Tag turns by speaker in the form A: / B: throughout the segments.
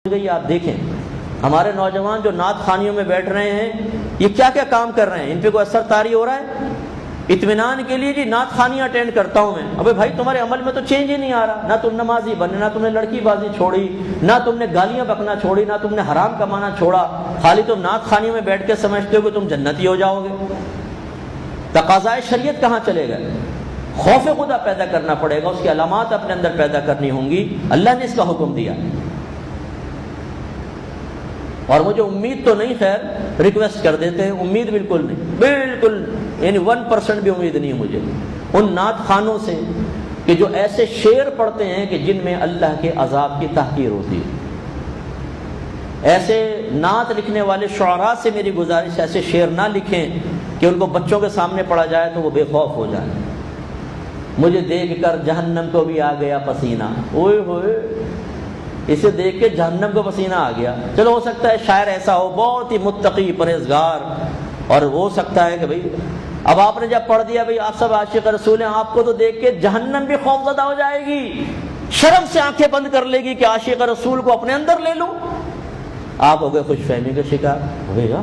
A: گئی آپ دیکھیں ہمارے نوجوان جو نعت خوانیوں میں بیٹھ رہے ہیں یہ کیا کیا کام کر رہے ہیں، ان پہ کوئی اثر طاری ہو رہا ہے؟ اطمینان کے لیے جی نعت خوانیاں اٹینڈ کرتا ہوں میں، ابے بھائی تمہارے عمل میں تو چینج ہی نہیں آ رہا، نہ تم نمازی بنے، نہ تم نے لڑکی بازی چھوڑی، نہ تم نے گالیاں بکنا چھوڑی، نہ تم نے حرام کمانا چھوڑا، خالی تم نعت خوانیوں میں بیٹھ کے سمجھتے ہو کہ تم جنتی ہو جاؤ گے۔ تقاضائے شریعت کہاں چلے گئے؟ خوف خدا پیدا کرنا پڑے گا، اس کی علامات اپنے اندر پیدا کرنی ہوں گی، اللہ نے اس کا حکم دیا۔ اور مجھے امید تو نہیں، خیر ریکویسٹ کر دیتے ہیں، امید بالکل نہیں، بالکل یعنی 1% بھی امید نہیں مجھے ان نعت خوانوں سے کہ جو ایسے شعر پڑھتے ہیں کہ جن میں اللہ کے عذاب کی تحقیر ہوتی ہے۔ ایسے نعت لکھنے والے شعراء سے میری گزارش، ایسے شعر نہ لکھیں کہ ان کو بچوں کے سامنے پڑھا جائے تو وہ بے خوف ہو جائیں۔ مجھے دیکھ کر جہنم کو بھی آ گیا پسینہ، اوئے ہوئے، اسے دیکھ کے جہنم کو پسینہ آ گیا۔ چلو ہو سکتا ہے شاعر ایسا ہو بہت ہی متقی پرہیزگار، اور ہو سکتا ہے کہ بھئی اب آپ نے جب پڑھ دیا بھئی آپ سب عاشق رسول ہیں، آپ کو تو دیکھ کے جہنم بھی خوفزدہ ہو جائے گی، شرم سے آنکھیں بند کر لے گی کہ عاشق رسول کو اپنے اندر لے لوں۔ آپ ہو گئے خوش فہمی کا شکار، ہوئے گا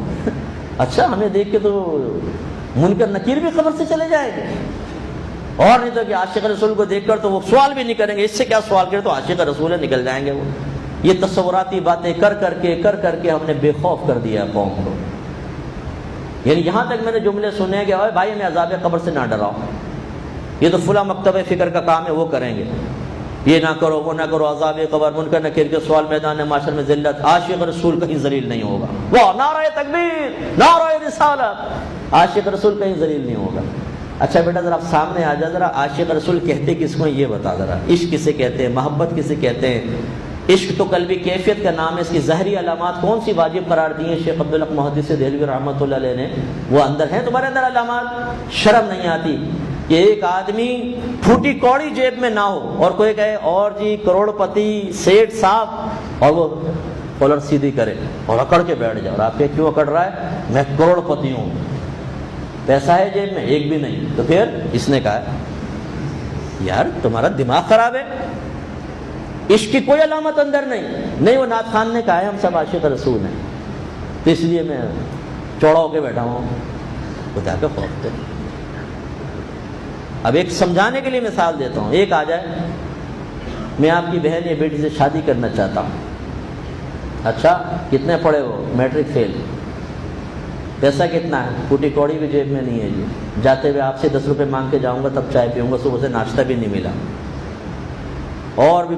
A: اچھا ہمیں دیکھ کے تو منکر نکیر بھی خبر سے چلے جائے گے، اور نہیں تو کہ عاشق رسول کو دیکھ کر تو وہ سوال بھی نہیں کریں گے، اس سے کیا سوال کرے تو عاشق رسول ہے، نکل جائیں گے وہ۔ یہ تصوراتی باتیں کر کر کے ہم نے بے خوف کر دیا قوم کو۔ یعنی یہاں تک میں نے جملے سنے کہ بھائی ہمیں عذاب قبر سے نہ ڈراؤ، یہ تو فلاں مکتب فکر کا کام ہے، وہ کریں گے، یہ نہ کرو وہ نہ کرو، عذاب قبر منکر نکیر کے سوال، میدان معاشر میں ذلت، عاشق رسول کہیں ذلیل نہیں ہوگا۔ واہ نعرہ تکبیر، نعرہ رسالت، عاشق رسول کہیں ذلیل نہیں ہوگا۔ اچھا بیٹا ذرا آپ سامنے آ جا، ذرا عاشق رسول کہتے کس کو یہ بتا، ذرا عشق کسے کہتے ہیں، محبت کسے کہتے ہیں؟ عشق تو قلبی کیفیت کا نام ہے، اس کی ظاہری علامات کون سی واجب قرار دی ہیں شیخ عبدالحق محدث دہلوی رحمۃ اللہ علیہ نے، وہ اندر ہیں تمہارے اندر علامات۔ شرم نہیں آتی کہ ایک آدمی پھوٹی کوڑی جیب میں نہ ہو اور کوئی کہے اور جی کروڑ پتی سیٹ صاحب، اور وہ کالر سیدھی کرے اور اکڑ کے بیٹھ جائے، اور آپ کے کیوں اکڑ رہا ہے؟ میں کروڑ پتی ہوں، پیسہ ہے جیب میں ایک بھی نہیں۔ تو پھر اس نے کہا یار تمہارا دماغ خراب ہے، عشق کی کوئی علامت اندر نہیں۔ وہ نعت خان نے کہا ہے ہم سب عاشق رسول ہیں، تو اس لیے میں چوڑا ہو کے بیٹھا ہوں، خدا کا خوف ہے۔ اب ایک سمجھانے کے لیے مثال دیتا ہوں، ایک آ جائے میں آپ کی بہن یا بیٹی سے شادی کرنا چاہتا ہوں، اچھا کتنے پڑھے ہو؟ میٹرک فیل، پیسہ کتنا ہے؟ پھوٹی کوڑی بھی جیب میں نہیں ہے جی، جاتے ہوئے آپ سے 10 روپے مانگ کے جاؤں گا تب چائے پیوں گا، صبح سے ناشتہ بھی نہیں ملا، اور بھی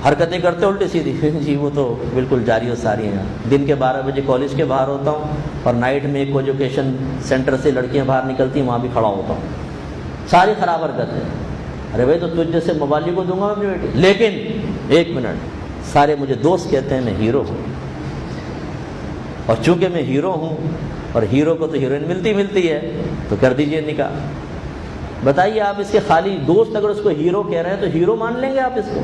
A: حرکتیں کرتے الٹی سیدھی جی وہ تو بالکل جاری و ساری ہیں۔ دن کے 12 بجے کالج کے باہر ہوتا ہوں، اور نائٹ میں ایک ایجوکیشن سینٹر سے لڑکیاں باہر نکلتی ہیں، وہاں بھی کھڑا ہوتا ہوں، ساری خراب حرکتیں۔ ارے بھائی تو تجھ جیسے موبائل کو دوں گا اپنی بیٹی، لیکن ایک منٹ، سارے مجھے دوست کہتے ہیں میں ہیرو ہوں، اور چونکہ میں ہیرو ہوں اور ہیرو کو تو ہیروئن ملتی ہے تو کر دیجئے نکاح۔ بتائیے آپ اس کے خالی دوست اگر اس کو ہیرو کہہ رہے ہیں تو ہیرو مان لیں گے آپ اس کو؟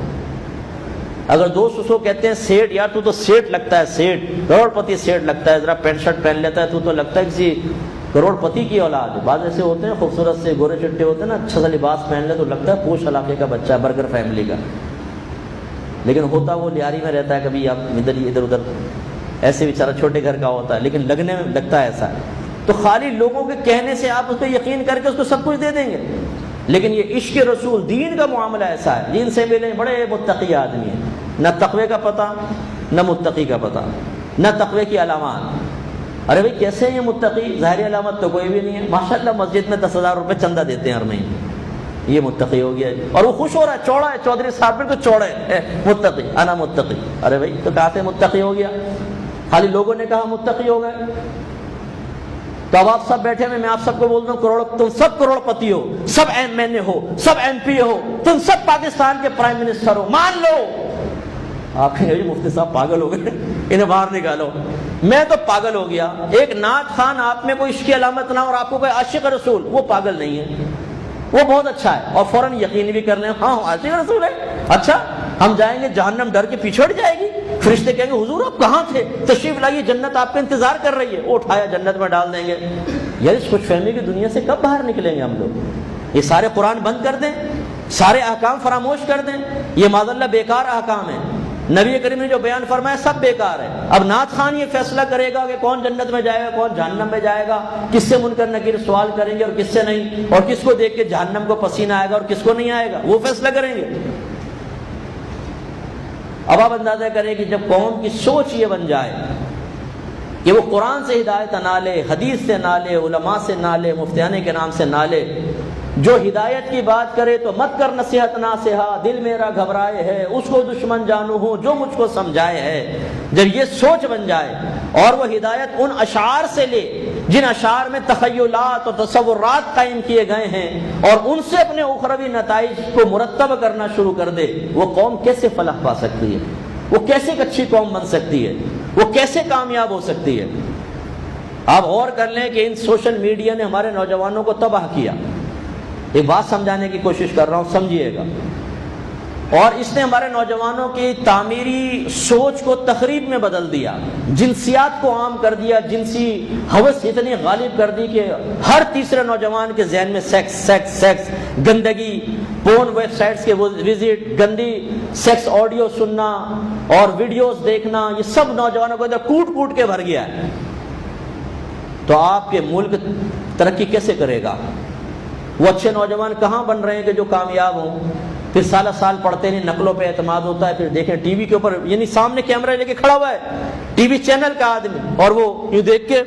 A: اگر دوست اس کو کہتے ہیں سیٹ، یار تو سیٹ لگتا ہے، سیٹ کروڑ پتی سیٹ لگتا ہے، ذرا پینٹ شرٹ پہن لیتا ہے تو لگتا ہے کسی کروڑ پتی کی اولاد ہے۔ بعض ایسے ہوتے ہیں خوبصورت سے گورے چٹے ہوتے ہیں نا، اچھا سا لباس پہن لے تو لگتا ہے پوش علاقے کا بچہ، برگر فیملی کا، لیکن ہوتا وہ لیاری میں رہتا ہے، کبھی آپ ادھر ادھر، ایسے بیچارہ چھوٹے گھر کا ہوتا ہے لیکن لگنے میں لگتا ہے ایسا ہے۔ تو خالی لوگوں کے کہنے سے آپ اس پہ یقین کر کے اس کو سب کچھ دے دیں گے، لیکن یہ عشق رسول دین کا معاملہ ایسا ہے، دین سے ملے بڑے متقی آدمی ہیں، نہ تقوی کا پتہ نہ متقی کا پتہ، نہ تقوی کی علامات۔ ارے بھائی کیسے ہیں یہ متقی؟ ظاہری علامت تو کوئی بھی نہیں ہے، ماشاءاللہ مسجد میں 10,000 روپے چندہ دیتے ہیں ہر مہینے، یہ متقی ہو گیا ہے، اور وہ خوش ہو رہا ہے، چوڑا ہے، چودھری صاحب میں تو چوڑا ہے، متقی انا متقی۔ ارے بھائی تو کہاں سے متقی ہو گیا؟ خالی لوگوں نے کہا متقی ہو گئے۔ تو اب آپ سب بیٹھے ہوئے، میں آپ سب کو بولتا ہوں تم سب کروڑ پتی ہو، سب ایم این اے ہو، سب ایم پی ہو، تم سب پاکستان کے پرائم منسٹر ہو، مان لو۔ آپ کہیں گے مفتی صاحب پاگل ہو گئے، انہیں باہر نکالو۔ میں تو پاگل ہو گیا، ایک نعت خان آپ میں کوئی عشق کی علامت نہ اور آپ کو کوئی عاشق رسول، وہ پاگل نہیں ہے، وہ بہت اچھا ہے، اور فوراً یقین بھی کر لیں ہاں عاشق رسول ہے، اچھا ہم جائیں گے جہنم ڈر کے پیچھے ہٹ جائے گی، فرشتے کہیں گے حضور آپ کہاں تھے، تشریف لائیے جنت آپ کا انتظار کر رہی ہے، وہ اٹھایا جنت میں ڈال دیں گے۔ یار اس خوش فہمی کی دنیا سے کب باہر نکلیں گے ہم لوگ؟ یہ سارے قرآن بند کر دیں، سارے احکام فراموش کر دیں، یہ معاذ اللہ بیکار احکام ہیں، نبی کریم نے جو بیان فرمایا سب بیکار ہے۔ اب نعت خان یہ فیصلہ کرے گا کہ کون جنت میں جائے گا کون جہنم میں جائے گا، کس سے منکر نکیر سوال کریں گے اور کس سے نہیں، اور کس کو دیکھ کے جہنم کو پسینہ آئے گا اور کس کو نہیں آئے گا، وہ فیصلہ کریں گے۔ اب آپ اندازہ کریں کہ جب قوم کی سوچ یہ بن جائے کہ وہ قرآن سے ہدایت نہ لے، حدیث سے نہ لے، علماء سے نہ لے، مفتیان کے نام سے نہ لے، جو ہدایت کی بات کرے تو مت کر نصیحت ناصحہ، دل میرا گھبرائے ہے، اس کو دشمن جانو ہوں جو مجھ کو سمجھائے ہے، جب یہ سوچ بن جائے اور وہ ہدایت ان اشعار سے لے جن اشعار میں تخیلات اور تصورات قائم کیے گئے ہیں اور ان سے اپنے اخروی نتائج کو مرتب کرنا شروع کر دے، وہ قوم کیسے فلاح پا سکتی ہے، وہ کیسے ایک اچھی قوم بن سکتی ہے، وہ کیسے کامیاب ہو سکتی ہے۔ آپ غور کر لیں کہ ان سوشل میڈیا نے ہمارے نوجوانوں کو تباہ کیا۔ ایک بات سمجھانے کی کوشش کر رہا ہوں، سمجھیے گا، اور اس نے ہمارے نوجوانوں کی تعمیری سوچ کو تخریب میں بدل دیا، جنسیات کو عام کر دیا، جنسی ہوس اتنی غالب کر دی کہ ہر تیسرے نوجوان کے ذہن میں سیکس سیکس سیکس، گندگی، پورن ویب سائٹس کے وزٹ، گندی سیکس آڈیو سننا اور ویڈیوز دیکھنا، یہ سب نوجوانوں کو ادھر کوٹ کوٹ کے بھر گیا ہے۔ تو آپ کے ملک ترقی کیسے کرے گا؟ وہ اچھے نوجوان کہاں بن رہے ہیں کہ جو کامیاب ہوں؟ پھر سالہ سال پڑھتے نہیں، نقلوں پہ اعتماد ہوتا ہے، پھر دیکھیں ٹی وی کے اوپر، یعنی سامنے کیمرہ لے کے کھڑا ہوا ہے ٹی وی چینل کا آدمی، اور وہ یوں دیکھ کے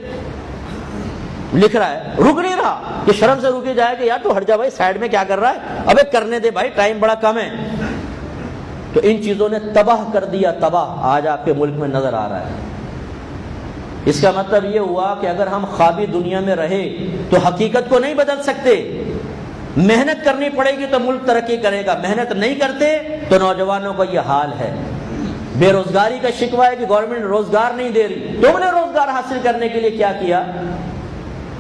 A: لکھ رہا ہے، رک نہیں رہا کہ شرم سے رکی جائے کہ یار تو ہٹ جا بھائی، سائڈ میں کیا کر رہا ہے، ابے کرنے دے بھائی، ٹائم بڑا کم ہے۔ تو ان چیزوں نے تباہ کر دیا، تباہ آج آپ کے ملک میں نظر آ رہا ہے۔ اس کا مطلب یہ ہوا کہ اگر ہم خوابی دنیا میں رہے تو حقیقت کو نہیں بدل سکتے، محنت کرنی پڑے گی تو ملک ترقی کرے گا، محنت نہیں کرتے تو نوجوانوں کا یہ حال ہے۔ بے روزگاری کا شکوہ ہے کہ گورنمنٹ روزگار نہیں دے رہی، تم نے روزگار حاصل کرنے کے لیے کیا کیا؟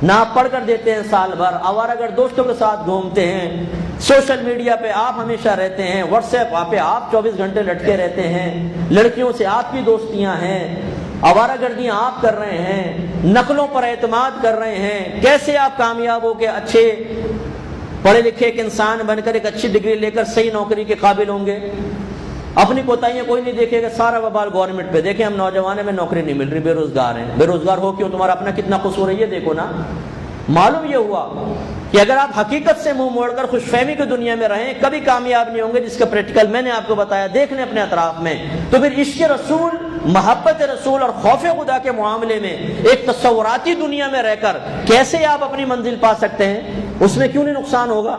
A: نہ آپ پڑھ کر دیتے ہیں سال بھر، آوارہ دوستوں کے ساتھ گھومتے ہیں، سوشل میڈیا پہ آپ ہمیشہ رہتے ہیں، واٹس ایپ پہ آپ 24 گھنٹے لٹکے رہتے ہیں، لڑکیوں سے آپ کی دوستیاں ہیں، آوارہ گردیاں آپ کر رہے ہیں، نقلوں پر اعتماد کر رہے ہیں۔ کیسے آپ کامیاب ہو کے اچھے پڑھے لکھے ایک انسان بن کر ایک اچھی ڈگری لے کر صحیح نوکری کے قابل ہوں گے؟ اپنی کوتاہیاں کوئی نہیں دیکھے گا، سارا وبال گورنمنٹ پہ۔ دیکھیں ہم نوجوان میں نوکری نہیں مل رہی، بے روزگار ہیں، بے روزگار ہو کیوں؟ تمہارا اپنا کتنا قصور ہے یہ دیکھو نا۔ معلوم یہ ہوا کہ اگر آپ حقیقت سے منہ موڑ کر خوش فہمی کی دنیا میں رہیں کبھی کامیاب نہیں ہوں گے، جس کا پریکٹیکل میں نے آپ کو بتایا، دیکھ لیں اپنے اطراف میں۔ تو پھر عشق رسول، محبت رسول اور خوف خدا کے معاملے میں ایک تصوراتی دنیا میں رہ کر کیسے آپ اپنی منزل پا سکتے ہیں؟ اس میں کیوں نہیں نقصان ہوگا؟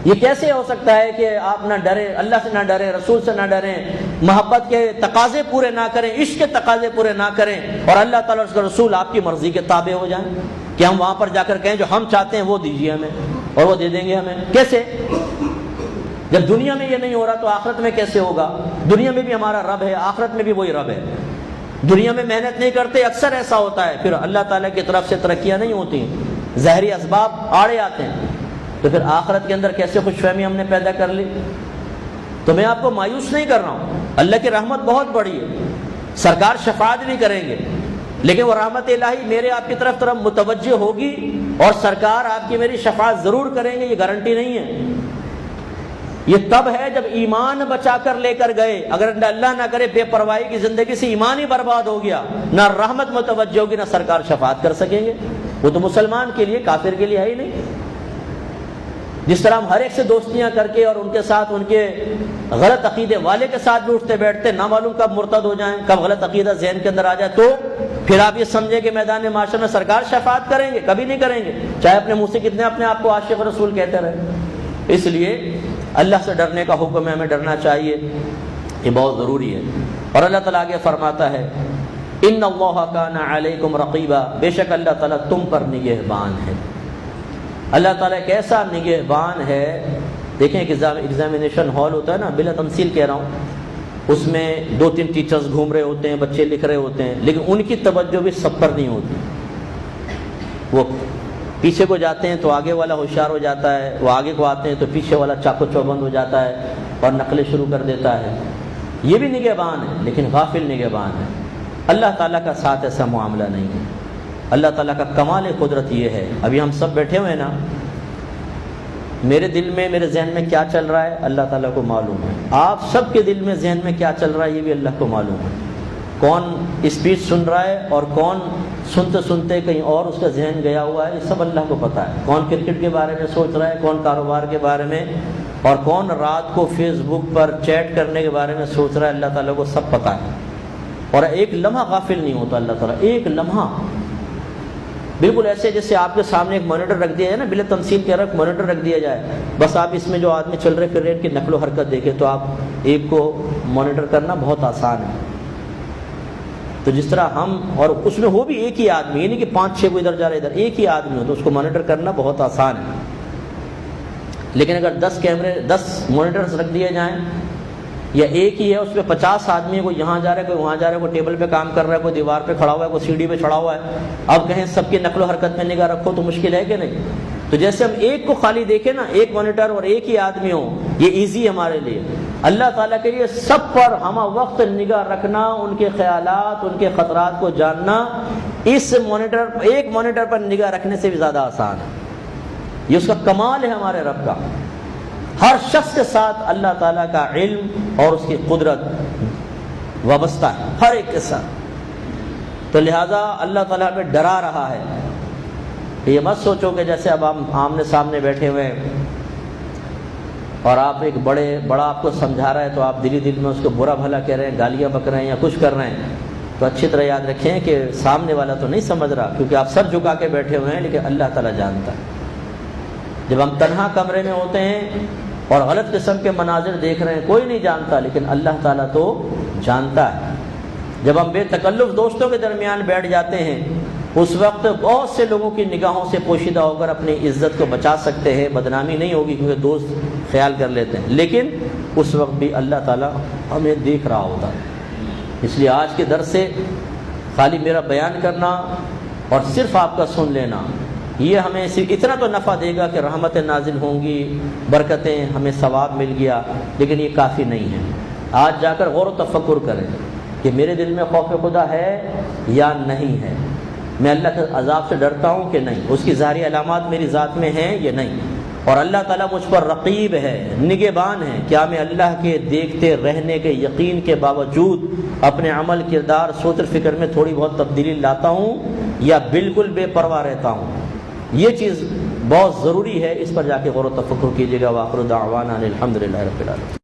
A: یہ کیسے ہو سکتا ہے کہ آپ نہ ڈریں، اللہ سے نہ ڈریں، رسول سے نہ ڈریں، محبت کے تقاضے پورے نہ کریں، عشق کے تقاضے پورے نہ کریں، اور اللہ تعالیٰ اور اس کا رسول آپ کی مرضی کے تابع ہو جائیں کہ ہم وہاں پر جا کر کہیں جو ہم چاہتے ہیں وہ دیجیے ہمیں، اور وہ دے دیں گے ہمیں؟ کیسے؟ جب دنیا میں یہ نہیں ہو رہا تو آخرت میں کیسے ہوگا؟ دنیا میں بھی ہمارا رب ہے، آخرت میں بھی وہی رب ہے۔ دنیا میں محنت نہیں کرتے، اکثر ایسا ہوتا ہے، پھر اللہ تعالیٰ کی طرف سے ترقیاں نہیں ہوتی، ظاہری اسباب آڑے آتے ہیں، تو پھر آخرت کے اندر کیسے خوش فہمی ہم نے پیدا کر لی؟ تو میں آپ کو مایوس نہیں کر رہا ہوں، اللہ کی رحمت بہت بڑی ہے، سرکار شفاعت بھی کریں گے، لیکن وہ رحمت الہی میرے آپ کی طرف متوجہ ہوگی، اور سرکار آپ کی میری شفاعت ضرور کریں گے، یہ گارنٹی نہیں ہے۔ یہ تب ہے جب ایمان بچا کر لے کر گئے، اگر اللہ نہ کرے بے پرواہی کی زندگی سے ایمان ہی برباد ہو گیا، نہ رحمت متوجہ ہوگی، نہ سرکار شفاعت کر سکیں گے۔ وہ تو مسلمان کے لیے، کافر کے لیے ہے ہی نہیں۔ جس طرح ہم ہر ایک سے دوستیاں کر کے اور ان کے ساتھ ان کے غلط عقیدے والے کے ساتھ بھی اٹھتے بیٹھتے، نہ معلوم کب مرتد ہو جائیں، کب غلط عقیدہ ذہن کے اندر آ جائے، تو پھر آپ یہ سمجھیں کہ میدان معاشر میں سرکار شفاعت کریں گے؟ کبھی نہیں کریں گے، چاہے اپنے منہ سے کتنے اپنے آپ کو عاشق رسول کہتے رہے۔ اس لیے اللہ سے ڈرنے کا حکم ہے، ہمیں ڈرنا چاہیے، یہ بہت ضروری ہے۔ اور اللہ تعالیٰ آگے فرماتا ہے ان اللہ کان علیکم رقیبا، بے شک اللہ تعالیٰ تم پر نگہبان ہے۔ اللہ تعالیٰ ایک ایسا نگہبان ہے، دیکھیں ایک ایگزامینیشن ہال ہوتا ہے نا، بلا تمثیل کہہ رہا ہوں، اس میں 2-3 ٹیچرز گھوم رہے ہوتے ہیں، بچے لکھ رہے ہوتے ہیں، لیکن ان کی توجہ بھی سب پر نہیں ہوتی۔ وہ پیچھے کو جاتے ہیں تو آگے والا ہوشیار ہو جاتا ہے، وہ آگے کو آتے ہیں تو پیچھے والا چاقو چوبند ہو جاتا ہے اور نقلیں شروع کر دیتا ہے۔ یہ بھی نگہبان ہے، لیکن غافل نگہبان ہے۔ اللہ تعالیٰ کا ساتھ ایسا معاملہ نہیں ہے۔ اللہ تعالیٰ کا کمال قدرت یہ ہے، ابھی ہم سب بیٹھے ہوئے ہیں نا، میرے دل میں میرے ذہن میں کیا چل رہا ہے اللہ تعالیٰ کو معلوم ہے، آپ سب کے دل میں ذہن میں کیا چل رہا ہے یہ بھی اللہ کو معلوم ہے۔ کون اسپیچ سن رہا ہے اور کون سنتے سنتے کہیں اور اس کا ذہن گیا ہوا ہے، یہ سب اللہ کو پتہ ہے۔ کون کرکٹ کے بارے میں سوچ رہا ہے، کون کاروبار کے بارے میں، اور کون رات کو فیس بک پر چیٹ کرنے کے بارے میں سوچ رہا ہے، اللہ تعالیٰ کو سب پتہ ہے۔ اور ایک لمحہ غافل نہیں ہوتا اللہ تعالیٰ، ایک لمحہ بالکل ایسے جیسے آپ کے سامنے ایک مانیٹر رکھ دیا جائے نا، بلا تمثیل کے رکھ مانیٹر رکھ دیا جائے، بس آپ اس میں جو آدمی چل رہے پھر رہے ان کی نقل و حرکت دیکھیں تو آپ ایک کو مانیٹر کرنا بہت آسان ہے۔ تو جس طرح ہم، اور اس میں ہو بھی ایک ہی آدمی، یعنی کہ 5-6 کو ادھر جا رہے ادھر، ایک ہی آدمی ہو تو اس کو مانیٹر کرنا بہت آسان ہے۔ لیکن اگر 10 کیمرے 10 مانیٹرز رکھ دیے جائیں، یا ایک ہی ہے اس پہ 50 آدمی ہے، کوئی یہاں جا رہا ہے کوئی وہاں جا رہا ہے، کوئی ٹیبل پہ کام کر رہا ہے، کوئی دیوار پہ کھڑا ہوا ہے، کوئی سیڑھی پہ چڑھا ہوا ہے، اب کہیں سب کی نقل و حرکت میں نگاہ رکھو تو مشکل ہے کہ نہیں؟ تو جیسے ہم ایک کو خالی دیکھیں نا، ایک مانیٹر اور ایک ہی آدمی ہو، یہ ایزی ہے ہمارے لیے۔ اللہ تعالیٰ کے لیے سب پر ہمہ وقت نگاہ رکھنا، ان کے خیالات ان کے خطرات کو جاننا، اس مانیٹر ایک مانیٹر پر نگاہ رکھنے سے بھی زیادہ آسان ہے۔ یہ اس کا کمال ہے ہمارے رب کا۔ ہر شخص کے ساتھ اللہ تعالیٰ کا علم اور اس کی قدرت وابستہ ہے، ہر ایک کے ساتھ۔ تو لہٰذا اللہ تعالیٰ ہمیں ڈرا رہا ہے۔ یہ مت سوچو کہ جیسے اب ہم آمنے سامنے بیٹھے ہوئے ہیں اور آپ ایک بڑا آپ کو سمجھا رہا ہے تو آپ دلی دل میں اس کو برا بھلا کہہ رہے ہیں، گالیاں بک رہے ہیں یا کچھ کر رہے ہیں، تو اچھی طرح یاد رکھیں کہ سامنے والا تو نہیں سمجھ رہا، کیونکہ آپ سر جھکا کے بیٹھے ہوئے ہیں، لیکن اللہ تعالیٰ جانتا ہے۔ جب ہم تنہا کمرے میں ہوتے ہیں اور غلط قسم کے مناظر دیکھ رہے ہیں، کوئی نہیں جانتا لیکن اللہ تعالیٰ تو جانتا ہے۔ جب ہم بے تکلف دوستوں کے درمیان بیٹھ جاتے ہیں، اس وقت بہت سے لوگوں کی نگاہوں سے پوشیدہ ہو کر اپنی عزت کو بچا سکتے ہیں، بدنامی نہیں ہوگی کیونکہ دوست خیال کر لیتے ہیں، لیکن اس وقت بھی اللہ تعالیٰ ہمیں دیکھ رہا ہوتا ہے۔ اس لیے آج کے درس سے خالی میرا بیان کرنا اور صرف آپ کا سن لینا، یہ ہمیں صرف اتنا تو نفع دے گا کہ رحمتیں نازل ہوں گی، برکتیں، ہمیں ثواب مل گیا، لیکن یہ کافی نہیں ہے۔ آج جا کر غور و تفکر کریں کہ میرے دل میں خوف خدا ہے یا نہیں ہے، میں اللہ کے عذاب سے ڈرتا ہوں کہ نہیں، اس کی ظاہری علامات میری ذات میں ہیں یا نہیں، اور اللہ تعالیٰ مجھ پر رقیب ہے، نگہبان ہے، کیا میں اللہ کے دیکھتے رہنے کے یقین کے باوجود اپنے عمل کردار سوچ و فکر میں تھوڑی بہت تبدیلی لاتا ہوں یا بالکل بے پرواہ رہتا ہوں؟ یہ چیز بہت ضروری ہے، اس پر جا کے غور و تفکر کیجیے گا۔ وآخر دعوانا الحمدللہ رب العالمین۔